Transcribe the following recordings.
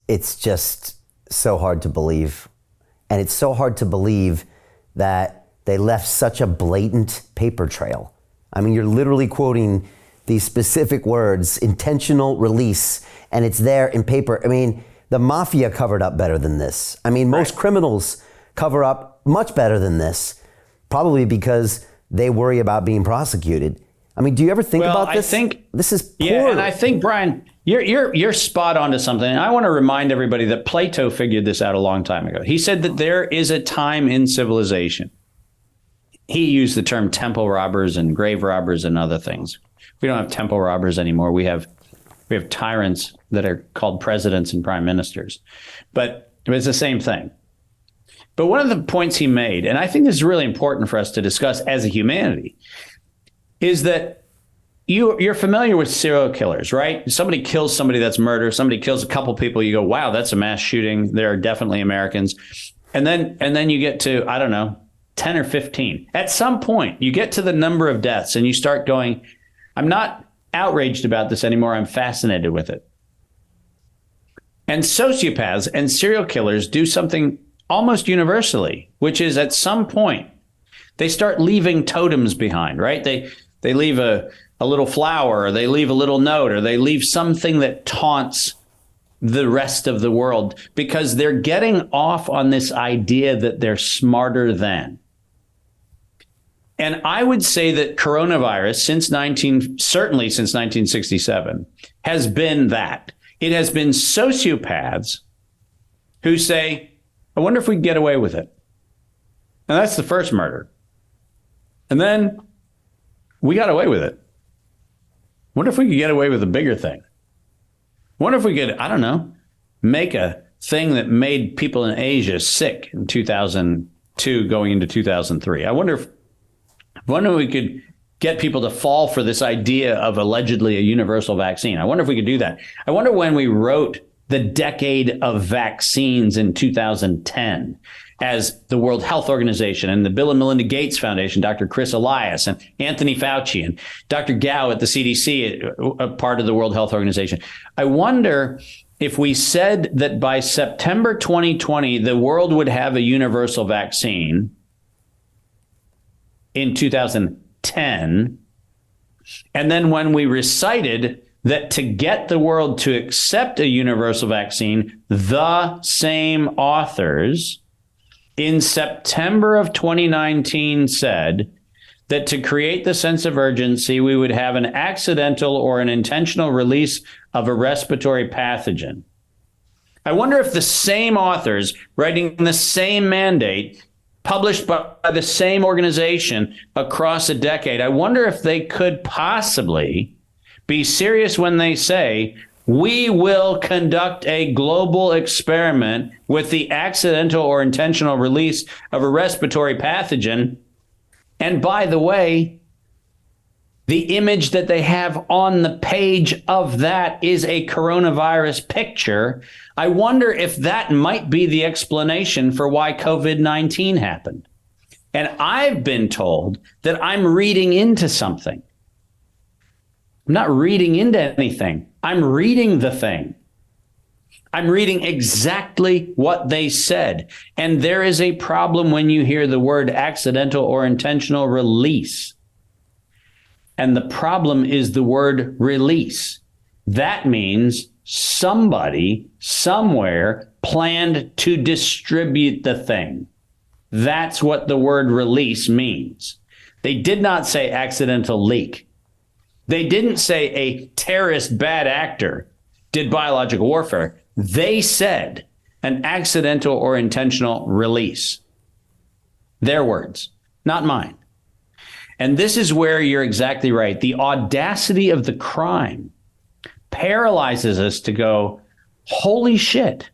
it's just so hard to believe. And it's so hard to believe that they left such a blatant paper trail. I mean, you're literally quoting these specific words, intentional release, and it's there in paper. I mean, the mafia covered up better than this. I mean, most criminals cover up much better than this, probably because they worry about being prosecuted. I mean, do you ever think about this? I think this is poor. Yeah, and I think, Brian, you're spot on to something. And I want to remind everybody that Plato figured this out a long time ago. He said that there is a time in civilization. He used the term temple robbers and grave robbers and other things. We don't have temple robbers anymore. We have tyrants that are called presidents and prime ministers. But it's the same thing. But one of the points he made, and I think this is really important for us to discuss as a humanity, is that you're familiar with serial killers, right? Somebody kills somebody, that's murder. Somebody kills a couple people. You go, wow, that's a mass shooting. There are definitely Americans. And then you get to, I don't know, 10 or 15. At some point, you get to the number of deaths and you start going, I'm not outraged about this anymore. I'm fascinated with it. And sociopaths and serial killers do something almost universally, which is at some point, they start leaving totems behind, right? They leave a little flower, or they leave a little note, or they leave something that taunts the rest of the world because they're getting off on this idea that they're smarter than. And I would say that coronavirus certainly since 1967 has been that. It has been sociopaths who say, I wonder if we can get away with it. And that's the first murder. And then we got away with it. Wonder if we could get away with a bigger thing. Wonder if we could, I don't know, make a thing that made people in Asia sick in 2002 going into 2003. I wonder if we could get people to fall for this idea of allegedly a universal vaccine. I wonder if we could do that. I wonder when we wrote the decade of vaccines in 2010 as the World Health Organization and the Bill and Melinda Gates Foundation, Dr. Chris Elias and Anthony Fauci and Dr. Gao at the CDC, a part of the World Health Organization. I wonder if we said that by September 2020, the world would have a universal vaccine in 2010. And then when we recited that to get the world to accept a universal vaccine, the same authors in September of 2019 said that to create the sense of urgency, we would have an accidental or an intentional release of a respiratory pathogen. I wonder if the same authors writing the same mandate published by the same organization across a decade, I wonder if they could possibly be serious when they say, we will conduct a global experiment with the accidental or intentional release of a respiratory pathogen. And by the way, the image that they have on the page of that is a coronavirus picture. I wonder if that might be the explanation for why COVID-19 happened. And I've been told that I'm reading into something. I'm not reading into anything. I'm reading the thing. I'm reading exactly what they said. And there is a problem when you hear the word accidental or intentional release. And the problem is the word release. That means somebody somewhere planned to distribute the thing. That's what the word release means. They did not say accidental leak. They didn't say a terrorist bad actor did biological warfare. They said an accidental or intentional release. Their words, not mine. And this is where you're exactly right. The audacity of the crime paralyzes us to go, holy shit.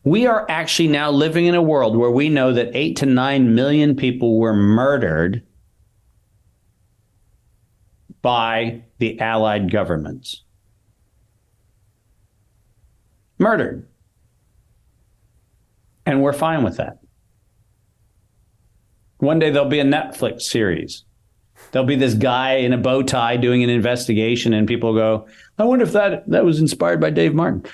We are actually now living in a world where we know that 8 to 9 million people were murdered by the allied governments. Murdered. And we're fine with that. One day there'll be a Netflix series. There'll be this guy in a bow tie doing an investigation and people go, I wonder if that was inspired by Dave Martin.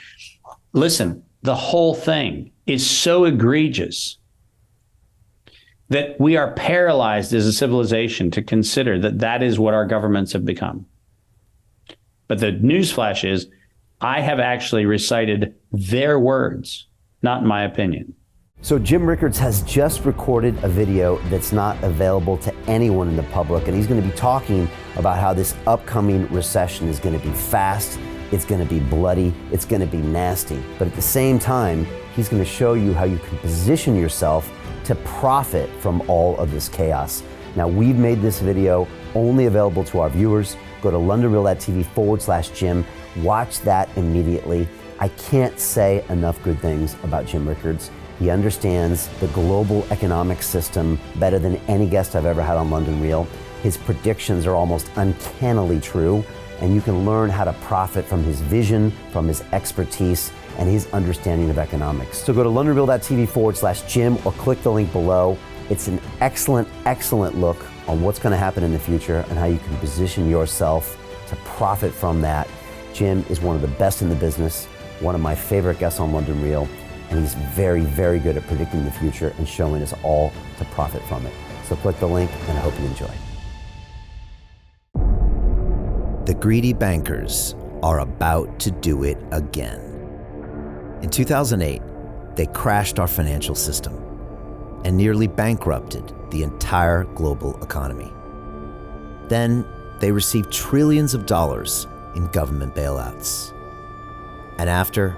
Listen, the whole thing is so egregious that we are paralyzed as a civilization to consider that that is what our governments have become. But the newsflash is, I have actually recited their words, not my opinion. So Jim Rickards has just recorded a video that's not available to anyone in the public, and he's going to be talking about how this upcoming recession is going to be fast, it's going to be bloody, it's going to be nasty. But at the same time, he's going to show you how you can position yourself to profit from all of this chaos. Now, we've made this video only available to our viewers. Go to londonreal.tv/Jim. Watch that immediately. I can't say enough good things about Jim Rickards. He understands the global economic system better than any guest I've ever had on London Real. His predictions are almost uncannily true, and you can learn how to profit from his vision, from his expertise, and his understanding of economics. So go to londonreal.tv/Jim or click the link below. It's an excellent, excellent look on what's going to happen in the future and how you can position yourself to profit from that. Jim is one of the best in the business, one of my favorite guests on London Real, and he's very, very good at predicting the future and showing us all to profit from it. So click the link, and I hope you enjoy. The greedy bankers are about to do it again. In 2008, they crashed our financial system and nearly bankrupted the entire global economy. Then they received trillions of dollars in government bailouts. And after,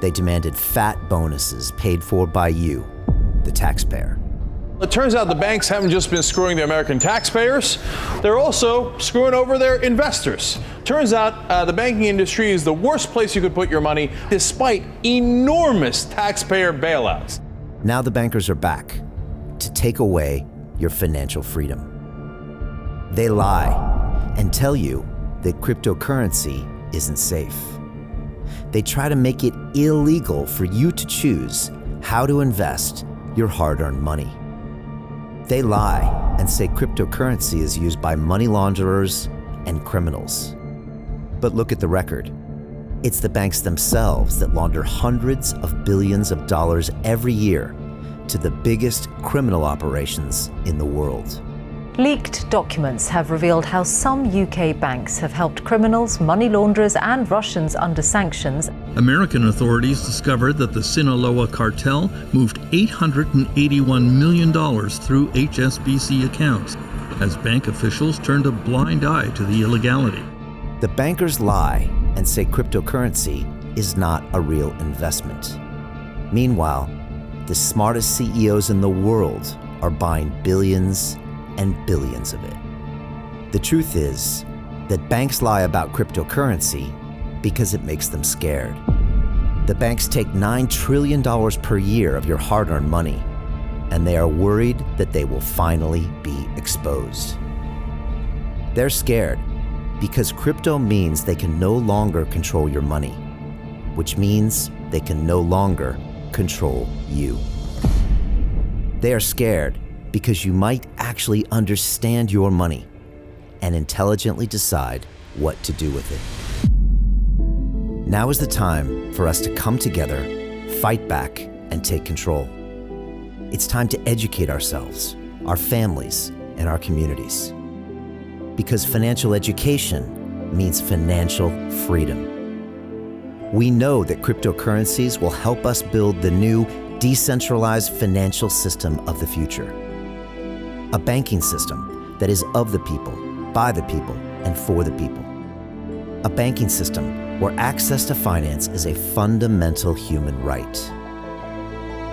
they demanded fat bonuses paid for by you, the taxpayer. It turns out the banks haven't just been screwing the American taxpayers, they're also screwing over their investors. Turns out the banking industry is the worst place you could put your money, despite enormous taxpayer bailouts. Now the bankers are back to take away your financial freedom. They lie and tell you that cryptocurrency isn't safe. They try to make it illegal for you to choose how to invest your hard-earned money. They lie and say cryptocurrency is used by money launderers and criminals. But look at the record. It's the banks themselves that launder hundreds of billions of dollars every year to the biggest criminal operations in the world. Leaked documents have revealed how some UK banks have helped criminals, money launderers and Russians under sanctions. American authorities discovered that the Sinaloa cartel moved $881 million through HSBC accounts as bank officials turned a blind eye to the illegality. The bankers lie and say cryptocurrency is not a real investment. Meanwhile, the smartest CEOs in the world are buying billions and billions of it. The truth is that banks lie about cryptocurrency because it makes them scared. The banks take $9 trillion per year of your hard-earned money, and they are worried that they will finally be exposed. They're scared because crypto means they can no longer control your money, which means they can no longer control you. They are scared because you might actually understand your money and intelligently decide what to do with it. Now is the time for us to come together, fight back, and take control. It's time to educate ourselves, our families, and our communities. Because financial education means financial freedom. We know that cryptocurrencies will help us build the new decentralized financial system of the future. A banking system that is of the people, by the people, and for the people. A banking system where access to finance is a fundamental human right.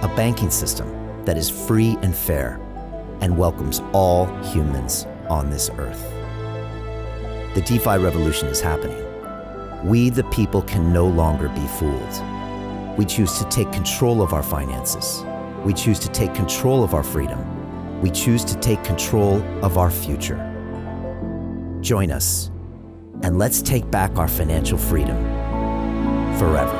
A banking system that is free and fair and welcomes all humans on this earth. The DeFi revolution is happening. We, the people, can no longer be fooled. We choose to take control of our finances. We choose to take control of our freedom. We choose to take control of our future. Join us, and let's take back our financial freedom forever.